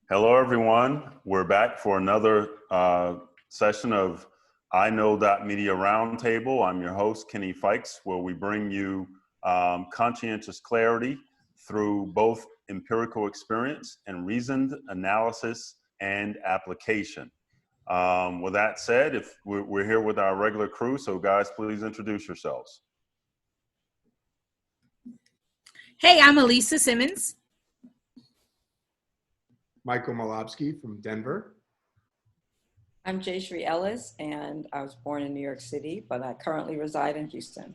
Hello, everyone. We're back for another session of iKnow.Media Roundtable. I'm your host, Kenny Fikes, where we bring you conscientious clarity through both empirical experience and reasoned analysis and application. With that said, if we're here with our regular crew, so guys, please introduce yourselves. Hey, I'm Elisa Simmons. Michael Malobsky from Denver. I'm Jayshree Ellis, and I was born in New York City, but I currently reside in Houston.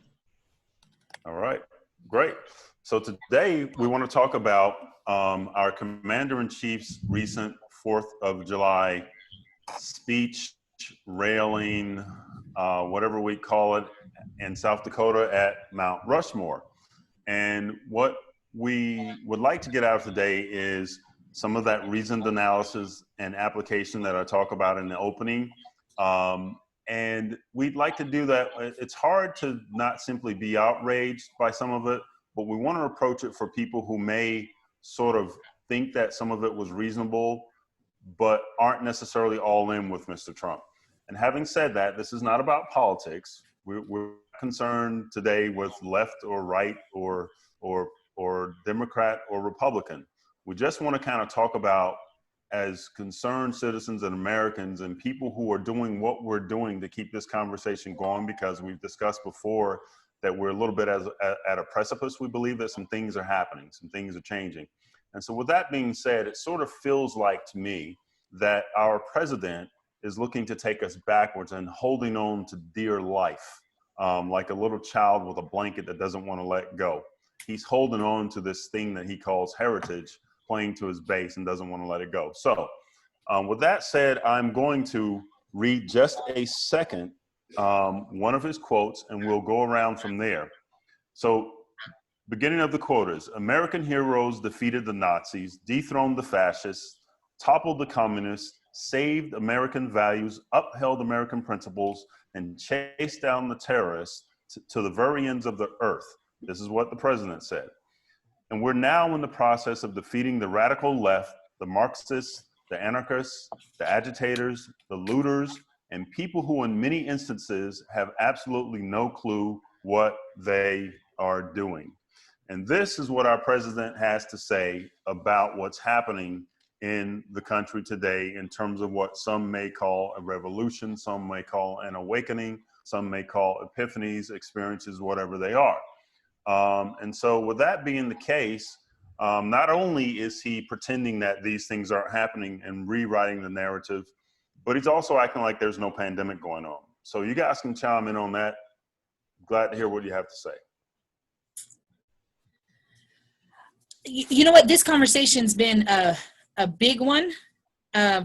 All right, great. So today we want to talk about our Commander-in-Chief's recent 4th of July speech, railing, whatever we call it, in South Dakota at Mount Rushmore. And what we would like to get out of today is some of that reasoned analysis and application that I talk about in the opening. And we'd like to do that. It's hard to not simply be outraged by some of it, but we want to approach it for people who may sort of think that some of it was reasonable, but aren't necessarily all in with Mr. Trump. And having said that, this is not about politics. We're concerned today with left or right or Democrat or Republican. We just want to kind of talk about, as concerned citizens and Americans and people who are doing what we're doing to keep this conversation going, because we've discussed before that we're a little bit at a precipice. We believe that some things are happening, some things are changing. And so with that being said, it sort of feels like to me that our president is looking to take us backwards and holding on to dear life, like a little child with a blanket that doesn't want to let go. He's holding on to this thing that he calls heritage, playing to his base, and doesn't want to let it go. So with that said, I'm going to read just a second one of his quotes, and we'll go around from there. So beginning of the quote is, American heroes defeated the Nazis, dethroned the fascists, toppled the communists, saved American values, upheld American principles, and chased down the terrorists to the very ends of the earth. This is what the president said. And we're now in the process of defeating the radical left, the Marxists, the anarchists, the agitators, the looters, and people who in many instances have absolutely no clue what they are doing. And this is what our president has to say about what's happening in the country today in terms of what some may call a revolution, some may call an awakening, some may call epiphanies, experiences, whatever they are. And so with that being the case, not only is he pretending that these things aren't happening and rewriting the narrative, but he's also acting like there's no pandemic going on. So you guys can chime in on that. Glad to hear what you have to say. You know what? This conversation's been a big one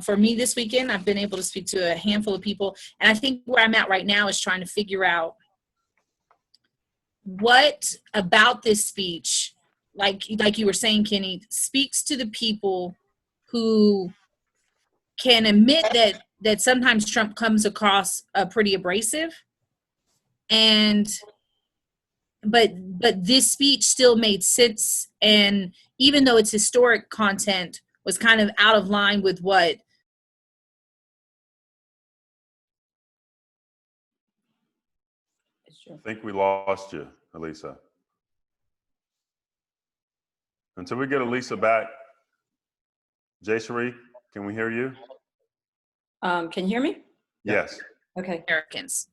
for me this weekend. I've been able to speak to a handful of people. And I think where I'm at right now is trying to figure out what about this speech, like you were saying, Kenny, speaks to the people who can admit that sometimes Trump comes across pretty abrasive, but this speech still made sense, and even though its historic content was kind of out of line with what I think we lost you, Elisa. Until we get Elisa back, Jayshree, can we hear you? Can you hear me? Yes. Okay. Americans.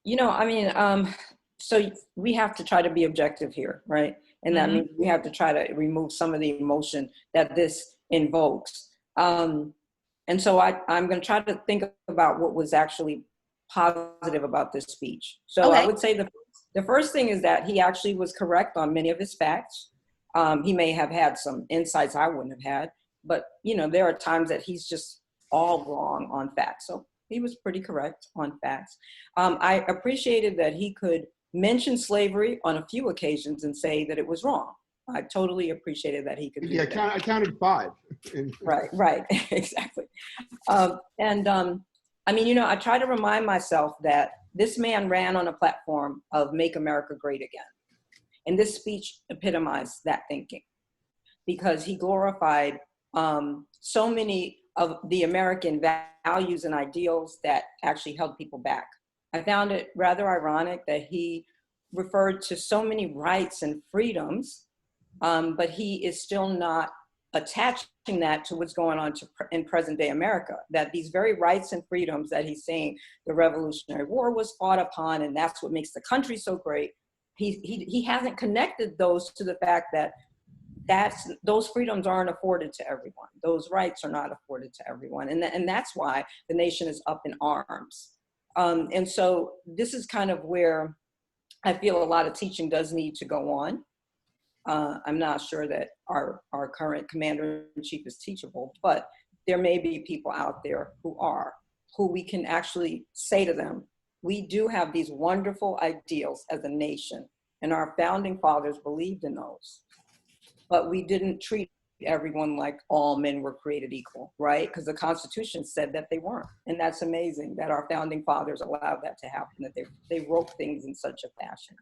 You know, I mean, so we have to try to be objective here, right? And that means we have to try to remove some of the emotion that this invokes. And so I'm going to try to think about what was actually positive about this speech. So Okay. I would say the first thing is that he actually was correct on many of his facts. He may have had some insights I wouldn't have had, but you know, there are times that he's just all wrong on facts. So he was pretty correct on facts. I appreciated that he could mention slavery on a few occasions and say that it was wrong. I totally appreciated that he could do that. I counted 5. Right, exactly. I mean, you know, I try to remind myself that this man ran on a platform of Make America Great Again. And this speech epitomized that thinking, because he glorified so many of the American values and ideals that actually held people back. I found it rather ironic that he referred to so many rights and freedoms, but he is still not attaching that to what's going on in present day America, that these very rights and freedoms that he's saying the Revolutionary War was fought upon, and that's what makes the country so great. He hasn't connected those to the fact that those freedoms aren't afforded to everyone. Those rights are not afforded to everyone. And that's why the nation is up in arms. And so this is kind of where I feel a lot of teaching does need to go on. I'm not sure that our current commander-in-chief is teachable, but there may be people out there who we can actually say to them, we do have these wonderful ideals as a nation, and our founding fathers believed in those, but we didn't treat everyone like all men were created equal, right? Because the Constitution said that they weren't. And that's amazing that our founding fathers allowed that to happen, that they wrote things in such a fashion.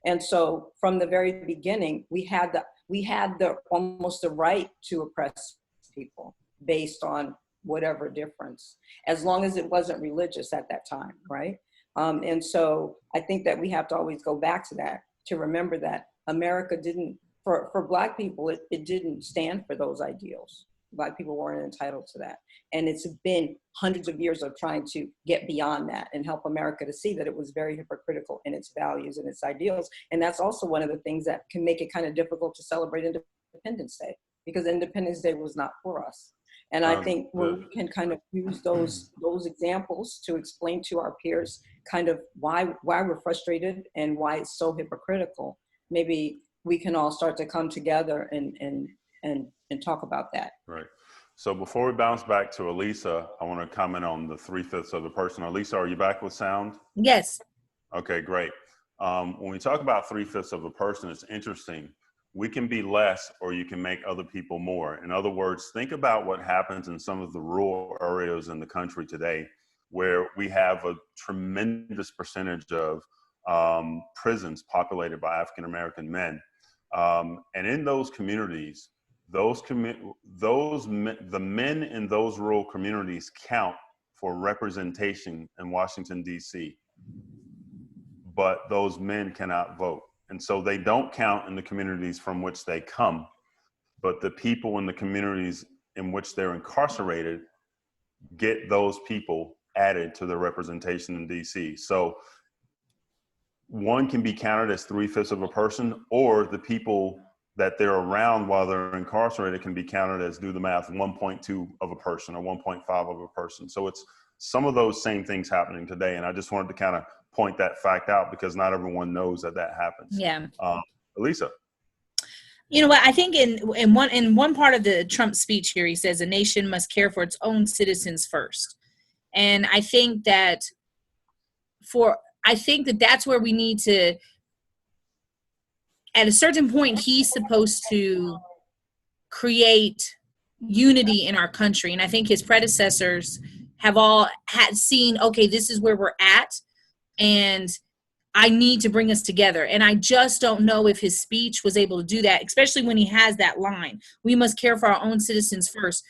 And so from the very beginning, we had the almost the right to oppress people based on whatever difference, as long as it wasn't religious at that time, right? And so I think that we have to always go back to that, to remember that America didn't, for Black people, it didn't stand for those ideals. Black people weren't entitled to that. And it's been hundreds of years of trying to get beyond that and help America to see that it was very hypocritical in its values and its ideals. And that's also one of the things that can make it kind of difficult to celebrate Independence Day, because Independence Day was not for us. And I think we can kind of use those examples to explain to our peers kind of why we're frustrated and why it's so hypocritical. Maybe we can all start to come together and talk about that. Right. So before we bounce back to Elisa, I want to comment on the 3/5 of the person. Elisa, are you back with sound? Yes. Okay, great. When we talk about 3/5 of a person, it's interesting. We can be less, or you can make other people more. In other words, think about what happens in some of the rural areas in the country today, where we have a tremendous percentage of prisons populated by African-American men. And in those communities, the men in those rural communities count for representation in Washington, D.C., but those men cannot vote. And so they don't count in the communities from which they come, but the people in the communities in which they're incarcerated get those people added to the representation in DC. So one can be counted as 3/5 of a person, or the people that they're around while they're incarcerated can be counted as, do the math, 1.2 of a person or 1.5 of a person. So it's some of those same things happening today. And I just wanted to kind of point that fact out, because not everyone knows that happens. Yeah. Elisa. You know what? I think in one part of the Trump speech here, he says a nation must care for its own citizens first. And I think that that's where we need to, at a certain point, he's supposed to create unity in our country. And I think his predecessors have all seen, okay, this is where we're at, and I need to bring us together. And I just don't know if his speech was able to do that, especially when he has that line, we must care for our own citizens first.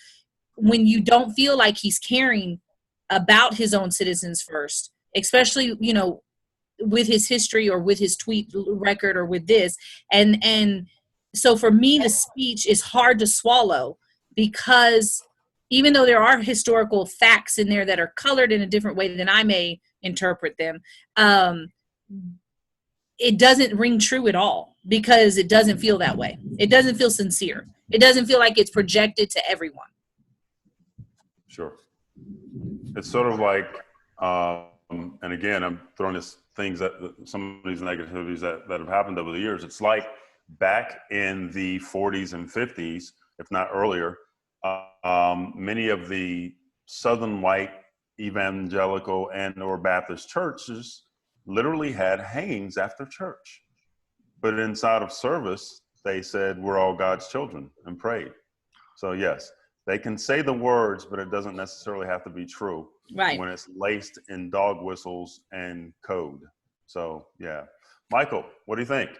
When you don't feel like he's caring about his own citizens first, especially, you know, with his history or with his tweet record or with this. And so for me, the speech is hard to swallow, because even though there are historical facts in there that are colored in a different way than I may interpret them, it doesn't ring true at all, because it doesn't feel that way. It doesn't feel sincere. It doesn't feel like it's projected to everyone. Sure. It's sort of like, and again, I'm throwing some of these negativities that have happened over the years. It's like back in the 40s and 50s, if not earlier, many of the Southern white evangelical and or Baptist churches literally had hangings after church. But inside of service, they said, we're all God's children, and prayed. So yes, they can say the words, but it doesn't necessarily have to be true. Right. When it's laced in dog whistles and code. So yeah. Michael, what do you think?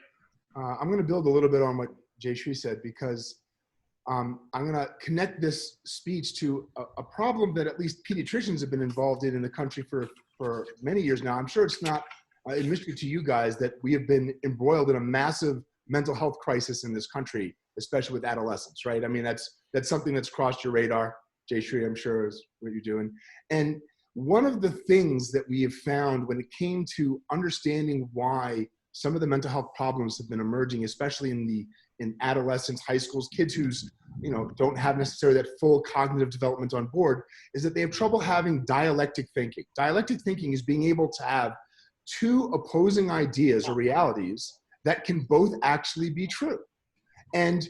I'm going to build a little bit on what Jayshree said, because I'm going to connect this speech to a problem that at least pediatricians have been involved in the country for many years now. I'm sure it's not a mystery to you guys that we have been embroiled in a massive mental health crisis in this country, especially with adolescents, right? I mean, that's something that's crossed your radar, Jay Shree, I'm sure is what you're doing. And one of the things that we have found when it came to understanding why some of the mental health problems have been emerging, especially in adolescents, high schools, kids who's, don't have necessarily that full cognitive development on board, is that they have trouble having dialectic thinking. Dialectic thinking is being able to have two opposing ideas or realities that can both actually be true. And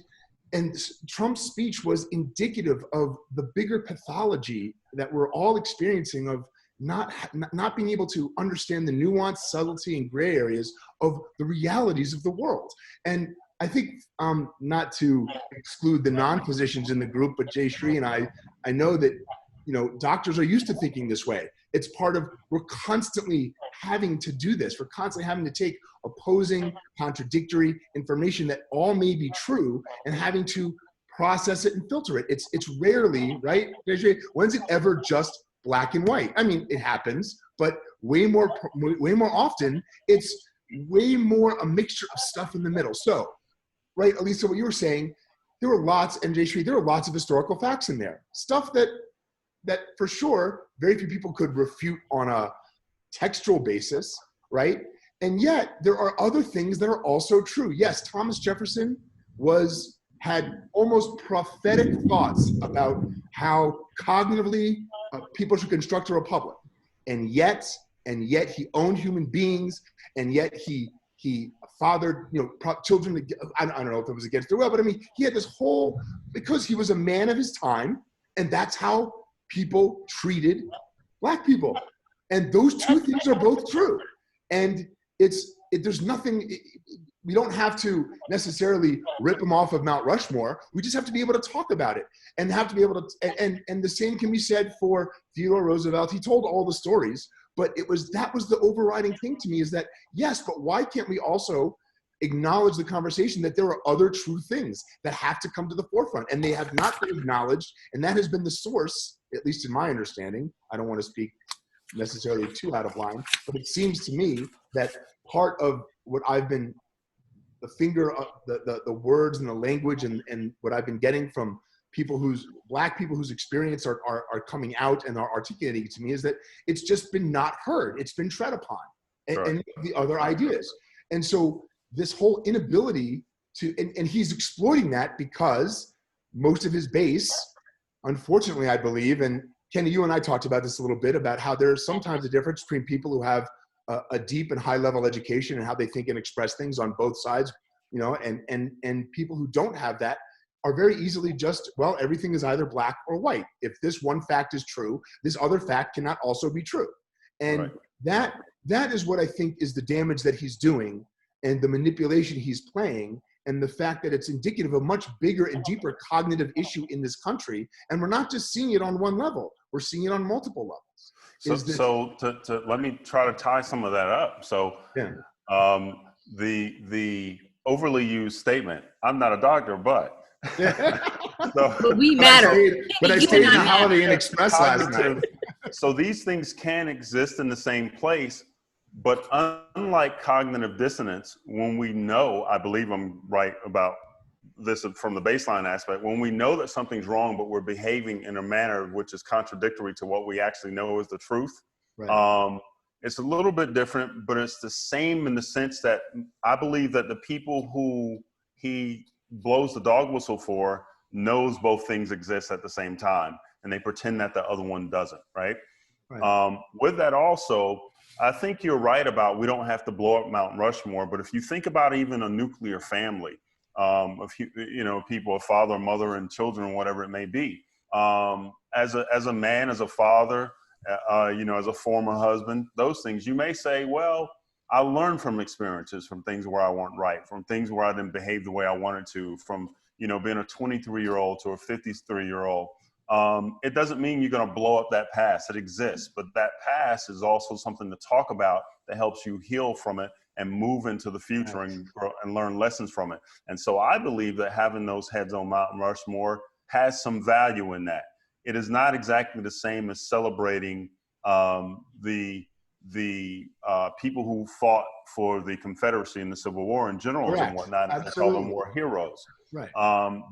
Trump's speech was indicative of the bigger pathology that we're all experiencing of not being able to understand the nuance, subtlety, and gray areas of the realities of the world. And I think, not to exclude the non-physicians in the group, but Jay Shree and I know that, doctors are used to thinking this way. It's part of, we're constantly having to do this. We're constantly having to take opposing, contradictory information that all may be true and having to process it and filter it. It's rarely, right, Jay Shree? When's it ever just black and white? I mean, it happens, but way more often, it's way more a mixture of stuff in the middle. So, right, Elisa, what you were saying, there were lots, and Jay Shree, there were lots of historical facts in there. Stuff that for sure, very few people could refute on a textual basis, right? And yet, there are other things that are also true. Yes, Thomas Jefferson had almost prophetic thoughts about how cognitively people should construct a republic. And yet he owned human beings, and yet he fathered, children. I don't know if it was against their will, but I mean, he had this whole, because he was a man of his time, and that's how people treated Black people. And those two things are both true. And there's nothing, we don't have to necessarily rip him off of Mount Rushmore. We just have to be able to talk about it and have to be able to, and the same can be said for Theodore Roosevelt. He told all the stories, but that was the overriding thing to me, is that, yes, but why can't we also acknowledge the conversation that there are other true things that have to come to the forefront, and they have not been acknowledged, and that has been the source, at least in my understanding. I don't want to speak necessarily too out of line, but it seems to me that part of what I've been, the words and the language and what I've been getting from Black people whose experience are coming out and are articulating it to me, is that it's just been not heard. It's been tread upon, and the other ideas. And so this whole inability to, and he's exploiting that because most of his base, unfortunately, I believe, and Kenny, you and I talked about this a little bit, about how there's sometimes a difference between people who have a deep and high level education and how they think and express things on both sides, and people who don't have that are very easily just, well, everything is either black or white. If this one fact is true, this other fact cannot also be true. And that is what I think is the damage that he's doing, and the manipulation he's playing, and the fact that it's indicative of a much bigger and deeper cognitive issue in this country. And we're not just seeing it on one level, we're seeing it on multiple levels. So let me try to tie some of that up. So the overly used statement, I'm not a doctor, but. But we matter. But I stayed in the Holiday Inn Express last night. So these things can exist in the same place, but unlike cognitive dissonance, when we know, I believe I'm right about this from the baseline aspect, when we know that something's wrong, but we're behaving in a manner which is contradictory to what we actually know is the truth, it's a little bit different, but it's the same in the sense that I believe that the people who he blows the dog whistle for knows both things exist at the same time, and they pretend that the other one doesn't, right? With that also, I think you're right about we don't have to blow up Mount Rushmore, but if you think about even a nuclear family, of people, a father, mother, and children, whatever it may be, as a man, as a father, as a former husband, those things, you may say, well, I learned from experiences, from things where I weren't right, from things where I didn't behave the way I wanted to, from being a 23-year-old to a 53-year-old. It doesn't mean you're going to blow up that past. It exists, but that past is also something to talk about that helps you heal from it and move into the future and grow and learn lessons from it. And so I believe that having those heads on Mount Rushmore has some value in that. It is not exactly the same as celebrating the people who fought for the Confederacy and the Civil War and generals and whatnot, and call them war heroes. Right.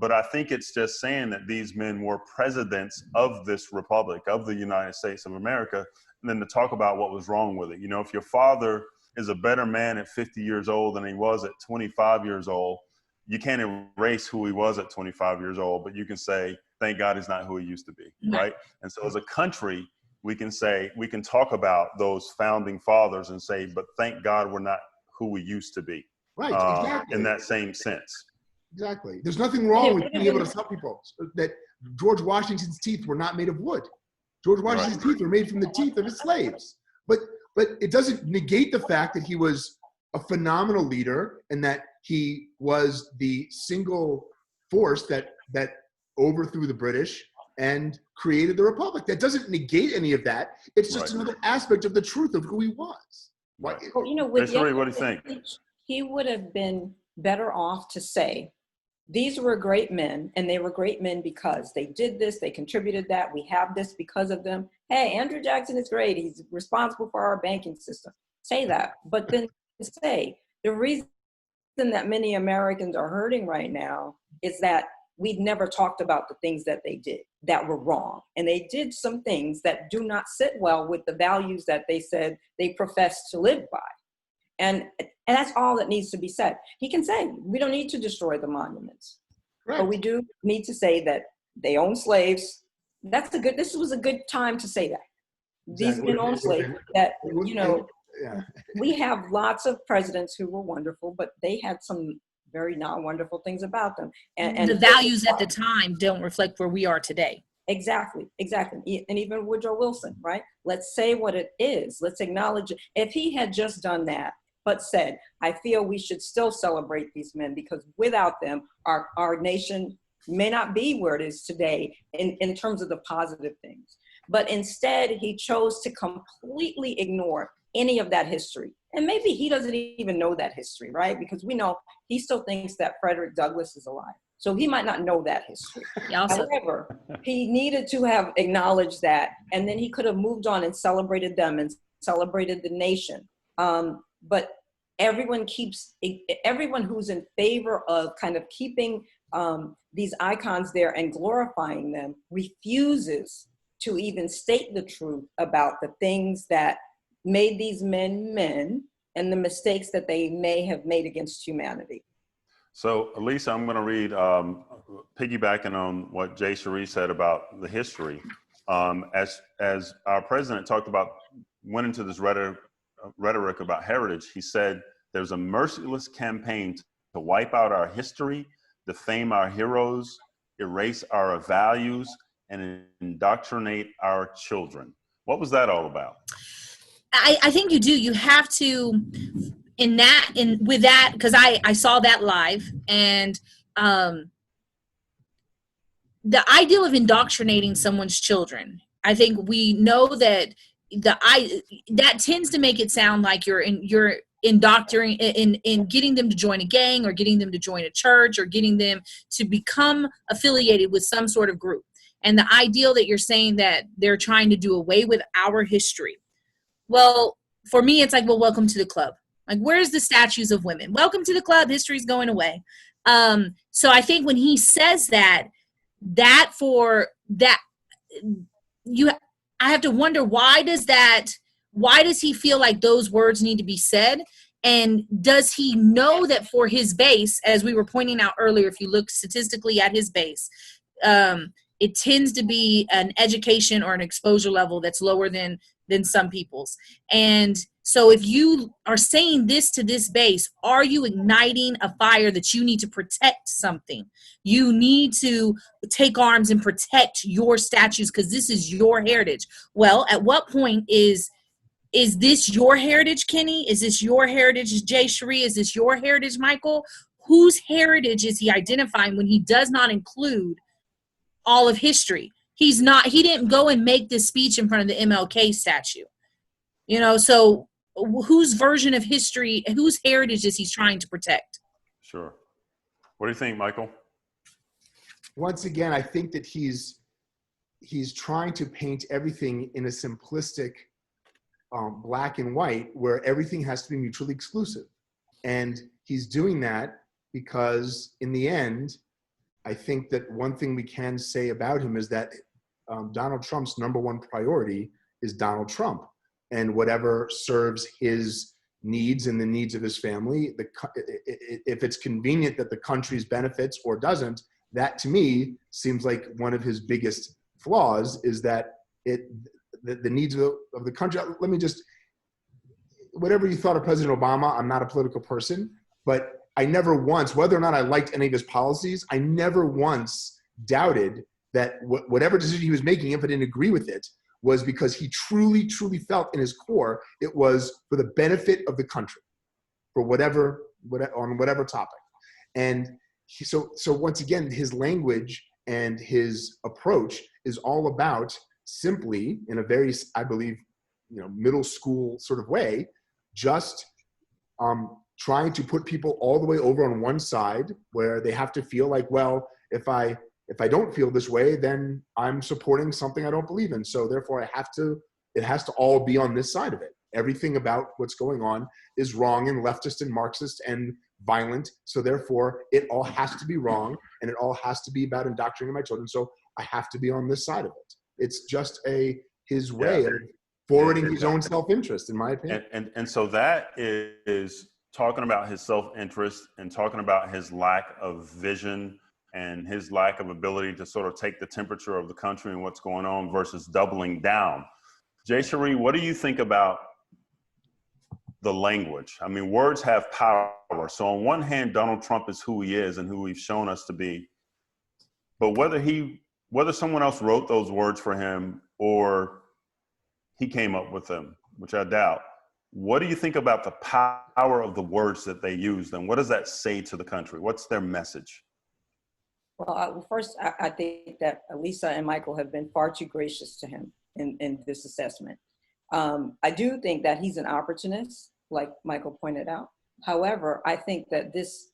But I think it's just saying that these men were presidents of this republic, of the United States of America, and then to talk about what was wrong with it. You know, if your father is a better man at 50 years old than he was at 25 years old, you can't erase who he was at 25 years old, but you can say, thank God he's not who he used to be, right? And so as a country, we can say, we can talk about those founding fathers and say, but thank God we're not who we used to be. Right, exactly. In that same sense. Exactly. There's nothing wrong with being able to tell people that George Washington's teeth were not made of wood. George Washington's teeth were made from the teeth of his slaves. But it doesn't negate the fact that he was a phenomenal leader and that he was the single force that overthrew the British and created the Republic. That doesn't negate any of that. It's just another aspect of the truth of who he was. Right. Well, you know, with Sheree, what do you think? He would have been better off to say, these were great men, and they were great men because they did this, they contributed that, we have this because of them. Hey, Andrew Jackson is great. He's responsible for our banking system. Say that. But then say, the reason that many Americans are hurting right now is that we've never talked about the things that they did that were wrong. And they did some things that do not sit well with the values that they said they professed to live by. And that's all that needs to be said. He can say, we don't need to destroy the monuments. Right. But we do need to say that they own slaves. This was a good time to say that. These men own slaves that, you know, we have lots of presidents who were wonderful, but they had some very not wonderful things about them. And the values at the time don't reflect where we are today. Exactly. And even Woodrow Wilson, right? Let's say what it is. Let's acknowledge it. If he had just done that, but said, I feel we should still celebrate these men because without them, our nation may not be where it is today in terms of the positive things. But instead, he chose to completely ignore any of that history. And maybe he doesn't even know that history, right? Because we know he still thinks that Frederick Douglass is alive. So he might not know that history. However, he needed to have acknowledged that, and then he could have moved on and celebrated them and celebrated the nation. But everyone who's in favor of kind of keeping these icons there and glorifying them refuses to even state the truth about the things that made these men men and the mistakes that they may have made against humanity. So, Elisa, I'm going to read, piggybacking on what Jay Cherie said about the history. As our president went into this rhetoric about heritage, he said, there's a merciless campaign to wipe out our history, defame our heroes, erase our values, and indoctrinate our children. What was that all about? I think you do. You have to, with that, because I saw that live, and the ideal of indoctrinating someone's children, I think we know that that tends to make it sound like you're indoctrinating in getting them to join a gang or getting them to join a church or getting them to become affiliated with some sort of group. And the ideal that you're saying that they're trying to do away with our history. Well, for me, it's like, well, welcome to the club. Like, where's the statues of women? Welcome to the club. History's going away. So I think when he says I have to wonder, why does he feel like those words need to be said? And does he know that for his base, as we were pointing out earlier, if you look statistically at his base, it tends to be an education or an exposure level that's lower than some people's. And so if you are saying this to this base, are you igniting a fire that you need to protect something? You need to take arms and protect your statues because this is your heritage. Well, at what point is this your heritage, Kenny? Is this your heritage, Jay Cherie? Is this your heritage, Michael? Whose heritage is he identifying when he does not include all of history? He didn't go and make this speech in front of the MLK statue. You know, so whose version of history, whose heritage is he trying to protect? Sure. What do you think, Michael? Once again, I think that he's trying to paint everything in a simplistic black and white, where everything has to be mutually exclusive. And he's doing that because in the end, I think that one thing we can say about him is that Donald Trump's number one priority is Donald Trump, and whatever serves his needs and the needs of his family. If it's convenient that the country's benefits or doesn't, that to me seems like one of his biggest flaws, is that the needs of the country. Let me just, whatever you thought of President Obama, I'm not a political person, but I never once, whether or not I liked any of his policies, I never once doubted that whatever decision he was making, if I didn't agree with it, was because he truly, truly felt in his core it was for the benefit of the country, for whatever on whatever topic. And so once again, his language and his approach is all about simply, in a very, I believe, middle school sort of way, just trying to put people all the way over on one side, where they have to feel like, well, if I don't feel this way, then I'm supporting something I don't believe in. So therefore it has to all be on this side of it. Everything about what's going on is wrong and leftist and Marxist and violent. So therefore it all has to be wrong, and it all has to be about indoctrinating my children. So I have to be on this side of it. It's just his way of forwarding his own self-interest, in my opinion. And so that is talking about his self-interest and talking about his lack of vision and his lack of ability to sort of take the temperature of the country and what's going on versus doubling down. Jay Cherie, what do you think about the language? I mean, words have power. So on one hand, Donald Trump is who he is and who he's shown us to be. But whether someone else wrote those words for him or he came up with them, which I doubt, what do you think about the power of the words that they used, and what does that say to the country? What's their message? Well, first, I think that Lisa and Michael have been far too gracious to him in this assessment. I do think that he's an opportunist, like Michael pointed out. However, I think that this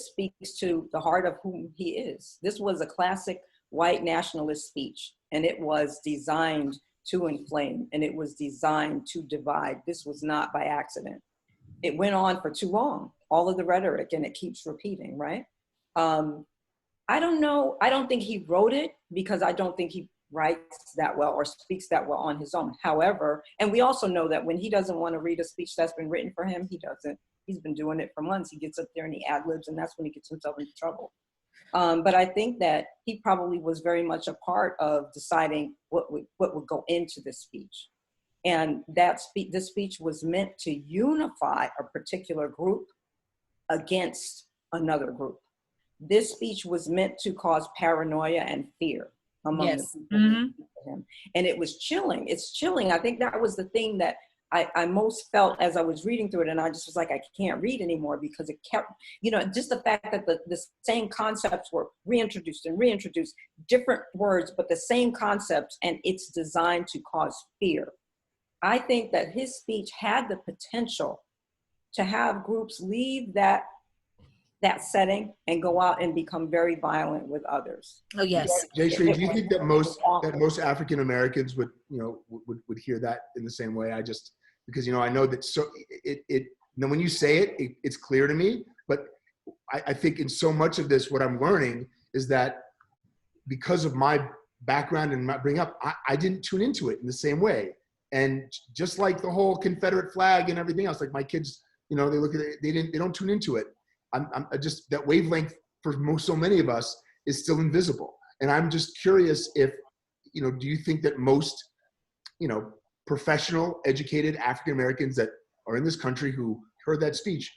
speaks to the heart of who he is. This was a classic white nationalist speech, and it was designed to inflame, and it was designed to divide. This was not by accident. It went on for too long, all of the rhetoric, and it keeps repeating, right? I don't know. I don't think he wrote it, because I don't think he writes that well or speaks that well on his own. However, and we also know that when he doesn't want to read a speech that's been written for him, he doesn't. He's been doing it for months. He gets up there and he ad-libs, and that's when he gets himself into trouble. But I think that he probably was very much a part of deciding what would go into this speech. And this speech was meant to unify a particular group against another group. This speech was meant to cause paranoia and fear among the people who listened to him. And it was chilling. It's chilling. I think that was the thing that I most felt as I was reading through it, and I just was like, I can't read anymore, because it kept, just the fact that the same concepts were reintroduced, different words, but the same concepts, and it's designed to cause fear. I think that his speech had the potential to have groups leave that setting and go out and become very violent with others. Oh, yes. Jay Shree, do you think that most African Americans would hear that in the same way? Because I know that when you say it, it's clear to me. But I think in so much of this, what I'm learning is that because of my background and my bring up, I didn't tune into it in the same way. And just like the whole Confederate flag and everything else, like my kids, they look at it, they don't tune into it. I'm just, that wavelength for so many of us is still invisible. And I'm just curious if, do you think that most, professional, educated African-Americans that are in this country who heard that speech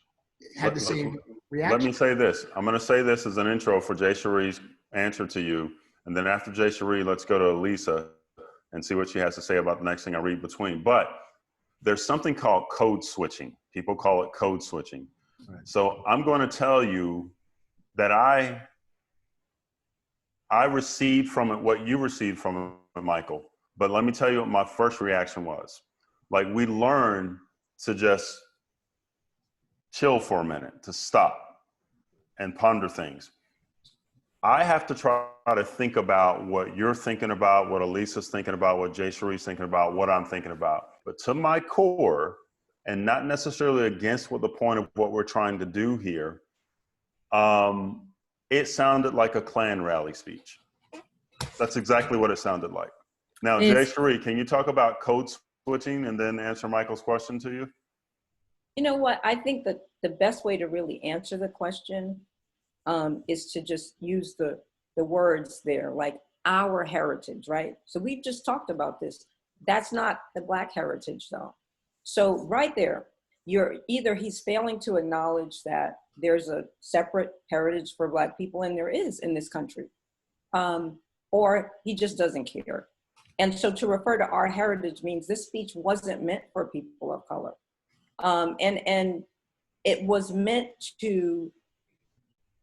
had the same reaction? Let me say this. I'm going to say this as an intro for Jay Cherie's answer to you. And then after Jay Cherie, let's go to Lisa and see what she has to say about the next thing I read between. But there's something called code switching. People call it code switching. Right. So I'm going to tell you that I received from it what you received from it, Michael. But let me tell you what my first reaction was. Like, we learn to just chill for a minute, to stop and ponder things. I have to try to think about what you're thinking about, what Elisa's thinking about, what Jay Cherie's thinking about, what I'm thinking about. But to my core, and not necessarily against what the point of what we're trying to do here, it sounded like a Klan rally speech. That's exactly what it sounded like. Now, Jay Cherie, can you talk about code switching and then answer Michael's question to you? You know what? I think that the best way to really answer the question is to just use the words there, like our heritage, right? So we've just talked about this. That's not the Black heritage, though. So right there, he's failing to acknowledge that there's a separate heritage for Black people, and there is in this country, or he just doesn't care. And so to refer to our heritage means this speech wasn't meant for people of color. And it was meant to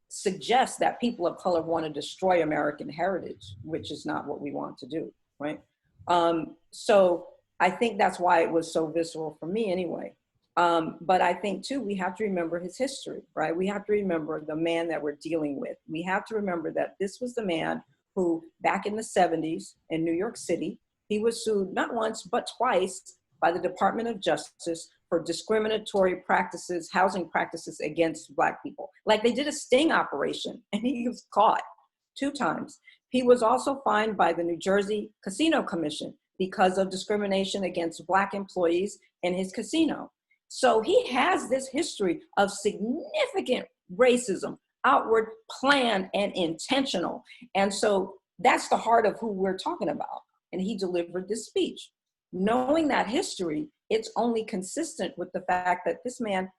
suggest that people of color want to destroy American heritage, which is not what we want to do, right? So I think that's why it was so visceral for me anyway. But I think too, we have to remember his history, right? We have to remember the man that we're dealing with. We have to remember that this was the man who back in the 70s in New York City, he was sued not once, but twice by the Department of Justice for discriminatory practices, housing practices against Black people. Like they did a sting operation and he was caught 2 times. He was also fined by the New Jersey Casino Commission because of discrimination against Black employees in his casino. So he has this history of significant racism, outward, planned, and intentional. And so that's the heart of who we're talking about. And he delivered this speech. Knowing that history, it's only consistent with the fact that this man,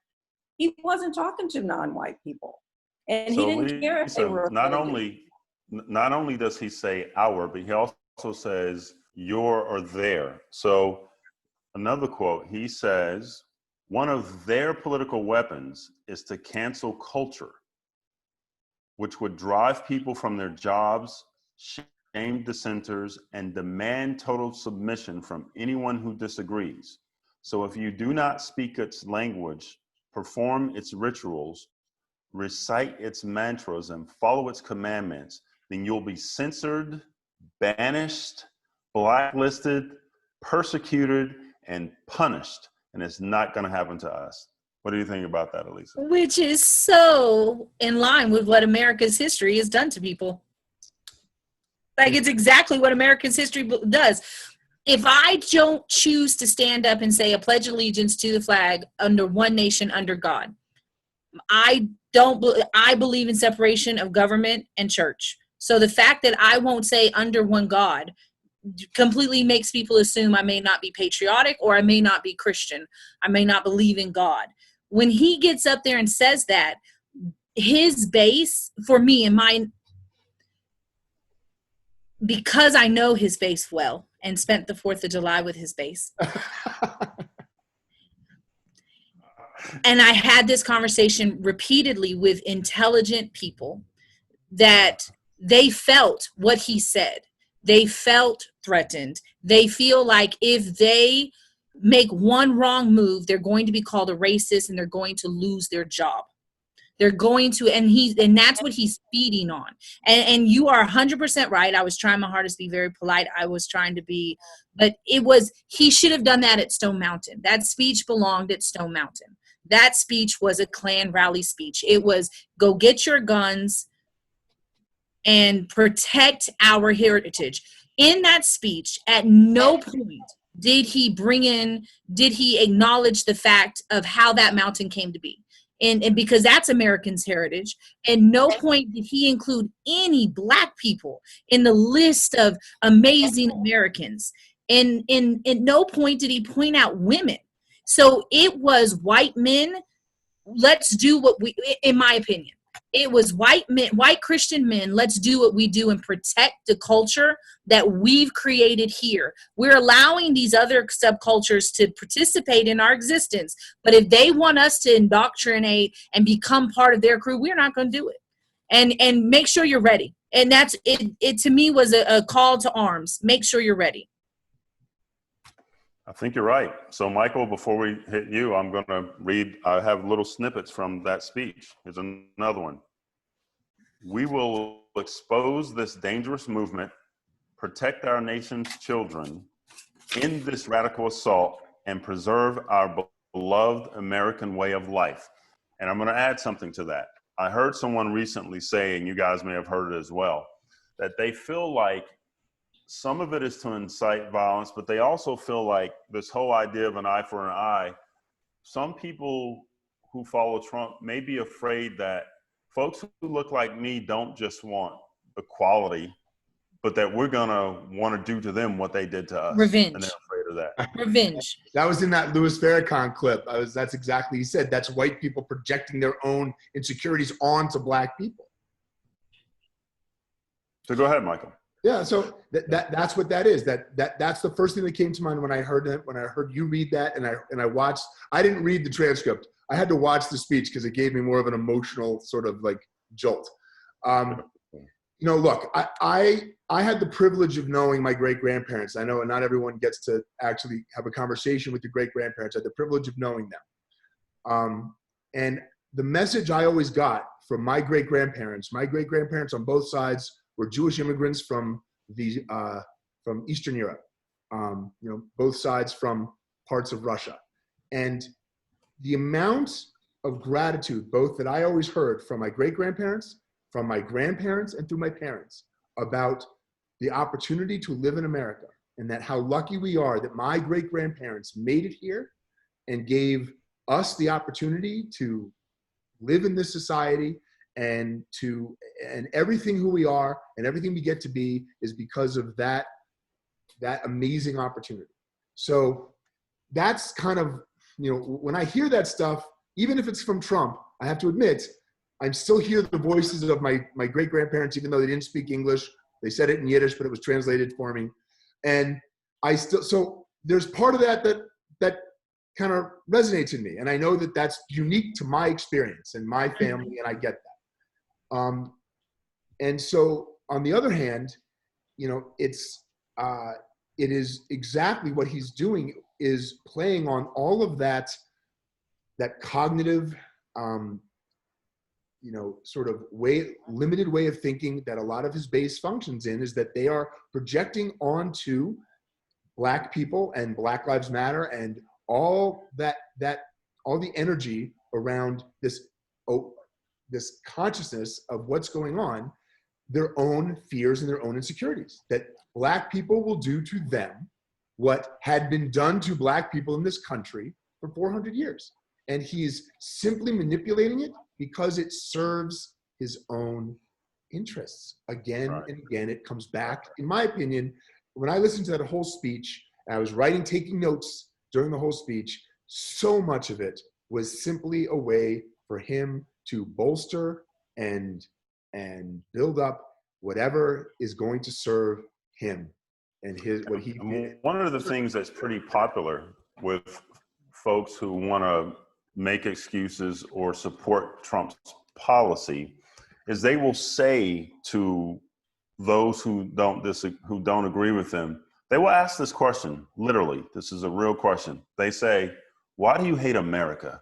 he wasn't talking to non-white people. And so he didn't care if they were not only does he say our, but he also says your or their. So another quote, he says, one of their political weapons is to cancel culture, which would drive people from their jobs, shame dissenters, and demand total submission from anyone who disagrees. So if you do not speak its language, perform its rituals, recite its mantras, and follow its commandments, then you'll be censored, banished, blacklisted, persecuted, and punished. And it's not going to happen to us. What do you think about that, Elisa? Which is so in line with what America's history has done to people. Like, it's exactly what America's history does. If I don't choose to stand up and say a pledge of allegiance to the flag under one nation, under God, I believe in separation of government and church. So the fact that I won't say under one God completely makes people assume I may not be patriotic or I may not be Christian. I may not believe in God. When he gets up there and says that, his base, for me and mine, because I know his base well and spent the 4th of July with his base. And I had this conversation repeatedly with intelligent people that they felt what he said. They felt threatened. They feel like if they make one wrong move, they're going to be called a racist and they're going to lose their job. They're going to, and that's what he's feeding on. And you are 100% right. I was trying my hardest to be very polite. I was trying to be, but he should have done that at Stone Mountain. That speech belonged at Stone Mountain. That speech was a Klan rally speech. It was go get your guns and protect our heritage. In that speech, at no point did he acknowledge the fact of how that mountain came to be. And because that's Americans' heritage. At no point did he include any Black people in the list of amazing Americans. And at no point did he point out women. So it was white men. Let's do what in my opinion, it was white men, white Christian men. Let's do what we do and protect the culture that we've created here. We're allowing these other subcultures to participate in our existence. But if they want us to indoctrinate and become part of their crew, we're not going to do it. And make sure you're ready. And that's it to me was a call to arms. Make sure you're ready. I think you're right. So Michael, before we hit you, I'm going to read, I have little snippets from that speech. Here's another one. We will expose this dangerous movement, protect our nation's children, end this radical assault, and preserve our beloved American way of life. And I'm going to add something to that. I heard someone recently say, and you guys may have heard it as well, that they feel like some of it is to incite violence, but they also feel like this whole idea of an eye for an eye, some people who follow Trump may be afraid that folks who look like me don't just want equality, but that we're gonna want to do to them what they did to us. Revenge. And they're afraid of that. Revenge. That was in that Louis Farrakhan clip. That's exactly, he said, that's white people projecting their own insecurities onto black people. So go ahead, Michael. Yeah, so that's what that is. That's the first thing that came to mind when I heard it, when I heard you read that, and I watched. I didn't read the transcript. I had to watch the speech because it gave me more of an emotional sort of like jolt. Look, I had the privilege of knowing my great grandparents. I know not everyone gets to actually have a conversation with your great grandparents. I had the privilege of knowing them, and the message I always got from my great grandparents on both sides were Jewish immigrants from Eastern Europe, both sides from parts of Russia. And the amount of gratitude, both that I always heard from my great-grandparents, from my grandparents, and through my parents about the opportunity to live in America, and that how lucky we are that my great-grandparents made it here and gave us the opportunity to live in this society, and everything who we are and everything we get to be is because of that amazing opportunity. So that's kind of, when I hear that stuff, even if it's from Trump, I have to admit, I still hear the voices of my great-grandparents, even though they didn't speak English. They said it in Yiddish, but it was translated for me. And so there's part of that kind of resonates in me. And I know that that's unique to my experience and my family, and I get that. And so on the other hand, it is exactly what he's doing is playing on all of that cognitive, sort of limited way of thinking that a lot of his base functions in, is that they are projecting onto Black people and Black Lives Matter and all all the energy around this consciousness of what's going on, their own fears and their own insecurities, that Black people will do to them what had been done to Black people in this country for 400 years. And he's simply manipulating it because it serves his own interests. Again and again, it comes back. In my opinion, when I listened to that whole speech, and I was taking notes during the whole speech, so much of it was simply a way for him to bolster and build up whatever is going to serve him and what he did. One of the things that's pretty popular with folks who want to make excuses or support Trump's policy is they will say to those who don't agree with them, they will ask this question, literally, this is a real question. They say, why do you hate America?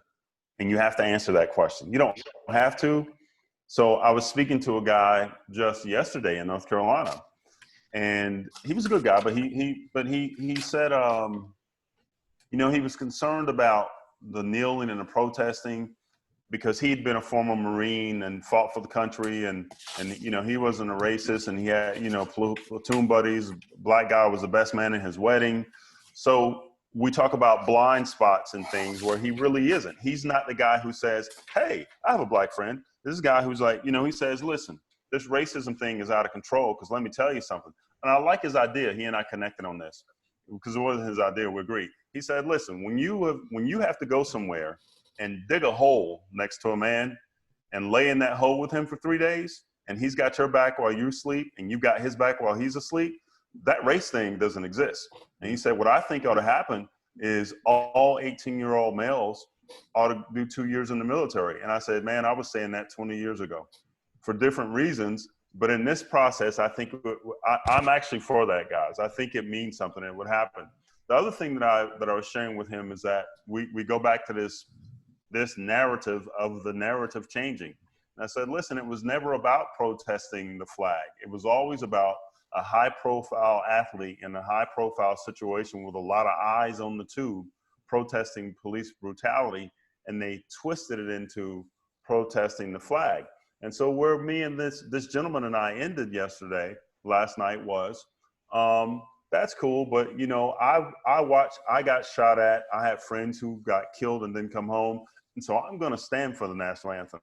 And you have to answer that question. You don't have to. So I was speaking to a guy just yesterday in North Carolina, and he was a good guy, but he said, he was concerned about the kneeling and the protesting because he'd been a former Marine and fought for the country, and he wasn't a racist, and he had platoon buddies. Black guy was the best man in his wedding. So we talk about blind spots and things where he really isn't. He's not the guy who says, hey, I have a Black friend. This is a guy who's like, he says, listen, this racism thing is out of control because let me tell you something. And I like his idea. He and I connected on this because it wasn't his idea. We agreed. He said, listen, when you have to go somewhere and dig a hole next to a man and lay in that hole with him for 3 days, and he's got your back while you sleep and you got his back while he's asleep, that race thing doesn't exist. And he said, what I think ought to happen is all 18-year-old males ought to do 2 years in the military. And I said, man, I was saying that 20 years ago for different reasons. But in this process, I think I'm actually for that, guys. I think it means something. It would happen. The other thing that I was sharing with him is that we go back to this narrative of the narrative changing. And I said, listen, it was never about protesting the flag. It was always about a high profile athlete in a high profile situation with a lot of eyes on the tube protesting police brutality, and they twisted it into protesting the flag. And so where me and this gentleman and I ended last night was, that's cool, but you know, I got shot at. I have friends who got killed and then come home. And so I'm going to stand for the national anthem.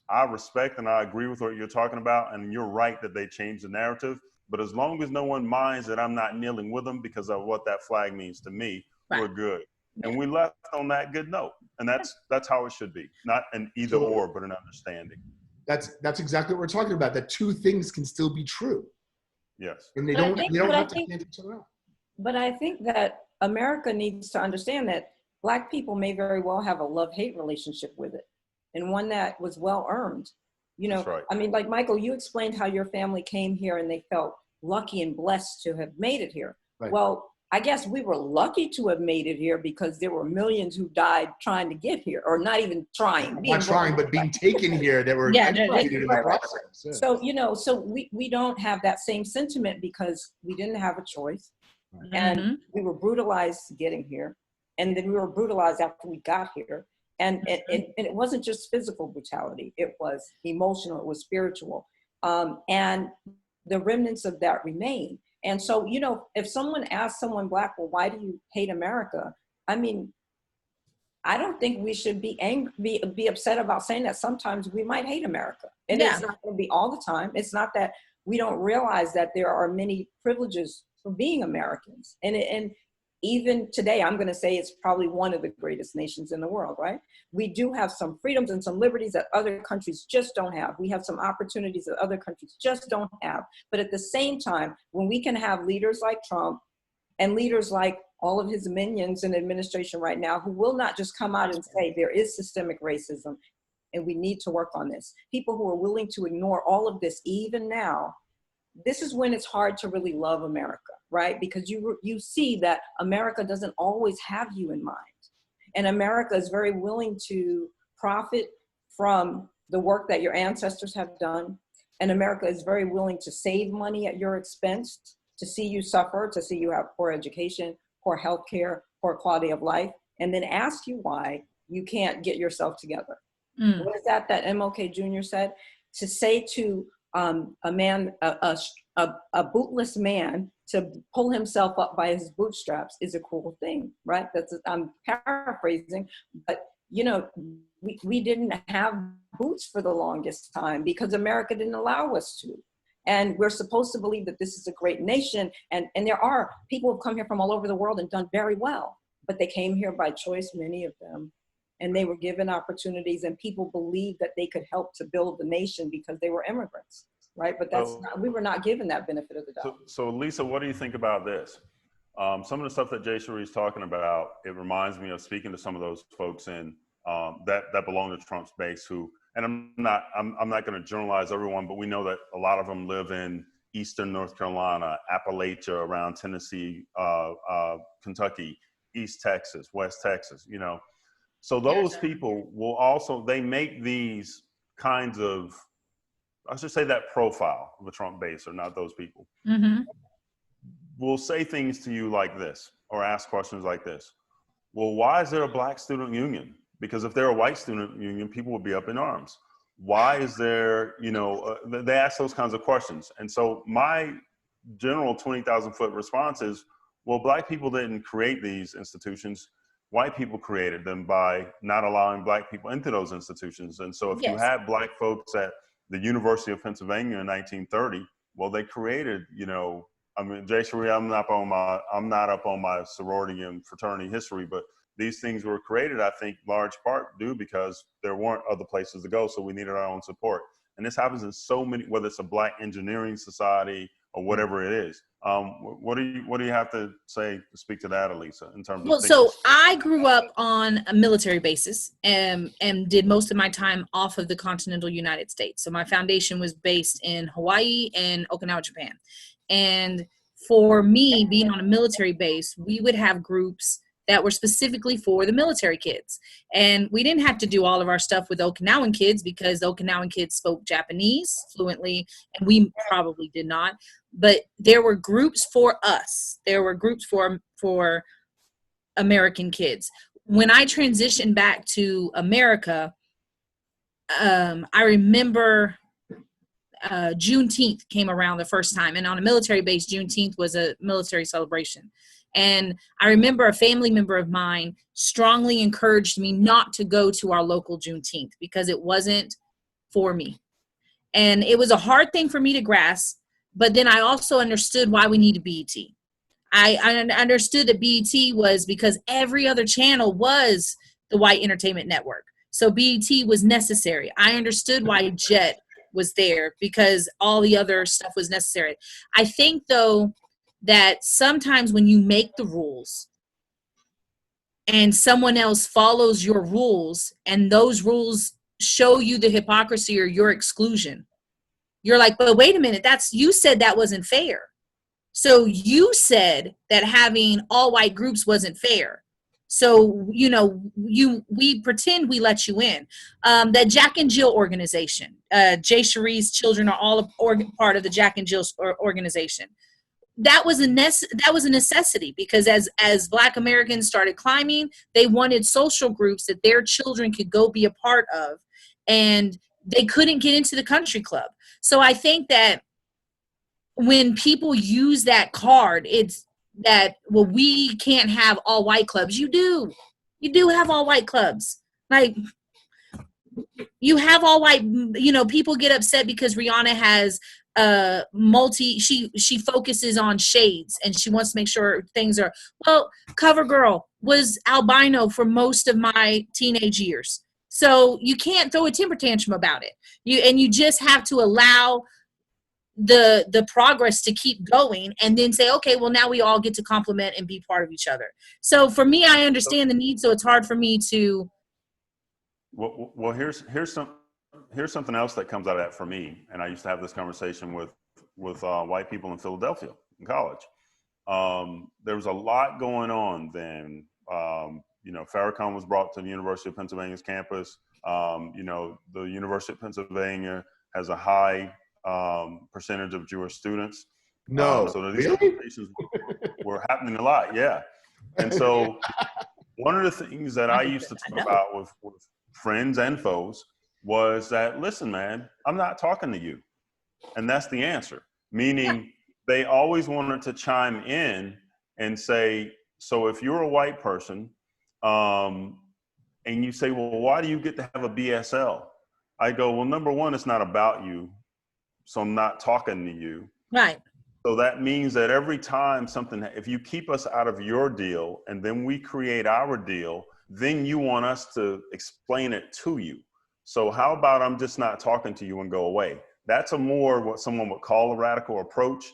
I respect and I agree with what you're talking about. And you're right that they changed the narrative. But as long as no one minds that I'm not kneeling with them because of what that flag means to me, Right. We're good. And we left on that good note. And that's how it should be. Not an either or, but an understanding. That's exactly what we're talking about. That two things can still be true. Yes. And they don't have to cancel each other out. But I think that America needs to understand that Black people may very well have a love-hate relationship with it, and one that was well earned. You know, That's right. I mean, like Michael, you explained how your family came here and they felt lucky and blessed to have made it here. Right. Well, I guess we were lucky to have made it here because there were millions who died trying to get here, or not even trying. Not trying, but being taken here that were executed in the process. Yeah. So, you know, so we don't have that same sentiment because we didn't have a choice. Right. And we were brutalized getting here. And then we were brutalized after we got here. And it wasn't just physical brutality. It was emotional. It was spiritual. And the remnants of that remain. And so, you know, if someone asks someone Black, well, why do you hate America? I mean, I don't think we should be angry, be upset about saying that sometimes we might hate America. And it's not going to be all the time. It's not that we don't realize that there are many privileges for being Americans. And even today, I'm going to say it's probably one of the greatest nations in the world, right? We do have some freedoms and some liberties that other countries just don't have. We have some opportunities that other countries just don't have. But at the same time, when we can have leaders like Trump and leaders like all of his minions in administration right now, who will not just come out and say there is systemic racism and we need to work on this. People who are willing to ignore all of this even now, this is when it's hard to really love America, right? Because you see that America doesn't always have you in mind. And America is very willing to profit from the work that your ancestors have done. And America is very willing to save money at your expense, to see you suffer, to see you have poor education, poor healthcare, poor quality of life, and then ask you why you can't get yourself together. What is that MLK Jr. said? To say to a man, a bootless man, to pull himself up by his bootstraps is a cruel thing, right? I'm paraphrasing, but you know, we didn't have boots for the longest time because America didn't allow us to. And we're supposed to believe that this is a great nation. And there are people who've come here from all over the world and done very well, but they came here by choice, many of them. And they were given opportunities, and people believed that they could help to build the nation because they were immigrants, right? But we were not given that benefit of the doubt. So Lisa, what do you think about this? Some of the stuff that Jay Cherie's talking about, it reminds me of speaking to some of those folks in that belong to Trump's base who, and I'm not going to generalize everyone, but we know that a lot of them live in Eastern North Carolina, Appalachia, around Tennessee, Kentucky, East Texas, West Texas, you know. So those people will also, they make these kinds of, I should say that profile of a Trump base, or not those people, will say things to you like this, or ask questions like this. Well, why is there a Black student union? Because if there were a white student union, people would be up in arms. Why is there, you know, they ask those kinds of questions. And so my general 20,000 foot response is, well, Black people didn't create these institutions. White people created them by not allowing Black people into those institutions. And so if you had Black folks at the University of Pennsylvania in 1930, well, they created, you know, I mean, Jay Cherie, I'm not up on my sorority and fraternity history, but these things were created, I think, large part due because there weren't other places to go, so we needed our own support. And this happens in so many, whether it's a Black engineering society or whatever it is. What do you have to say to speak to that, Elisa, in terms of? Well, so I grew up on a military basis and did most of my time off of the continental United States. So my foundation was based in Hawaii and Okinawa, Japan. And for me, being on a military base, we would have groups that were specifically for the military kids. And we didn't have to do all of our stuff with Okinawan kids because Okinawan kids spoke Japanese fluently, and we probably did not. But there were groups for us. There were groups for American kids. When I transitioned back to America, I remember Juneteenth came around the first time, and on a military base, Juneteenth was a military celebration. And I remember a family member of mine strongly encouraged me not to go to our local Juneteenth because it wasn't for me. And it was a hard thing for me to grasp, but then I also understood why we needed BET. I understood that BET was because every other channel was the white entertainment network. So BET was necessary. I understood why Jet was there because all the other stuff was necessary. I think, though, that sometimes when you make the rules and someone else follows your rules and those rules show you the hypocrisy or your exclusion, you're like, but wait a minute, you said that wasn't fair. So you said that having all white groups wasn't fair. So, we pretend we let you in. That Jack and Jill organization, Jay Cherie's children are all part of the Jack and Jill organization. That was a necessity because as Black Americans started climbing, they wanted social groups that their children could go be a part of, and they couldn't get into the country club. So I think that when people use that card, it's that, well, we can't have all white clubs. You do have all white clubs. Like, you have all white, people get upset because Rihanna has she focuses on shades and she wants to make sure things are, well, CoverGirl was albino for most of my teenage years. So you can't throw a temper tantrum about it. You just have to allow the progress to keep going and then say, okay, well, now we all get to compliment and be part of each other. So for me, I understand the need. So it's hard for me to. Well, here's something else that comes out of that for me. And I used to have this conversation with white people in Philadelphia in college. There was a lot going on then. Farrakhan was brought to the University of Pennsylvania's campus. The University of Pennsylvania has a high percentage of Jewish students. So these conversations were happening a lot. Yeah. And so one of the things that I used to talk about with friends and foes was that, listen, man, I'm not talking to you. And that's the answer. Meaning they always wanted to chime in and say, so if you're a white person and you say, well, why do you get to have a BSL? I go, well, number one, it's not about you. So I'm not talking to you. Right. So that means that every time if you keep us out of your deal and then we create our deal, then you want us to explain it to you. So how about I'm just not talking to you and go away? That's more what someone would call a radical approach,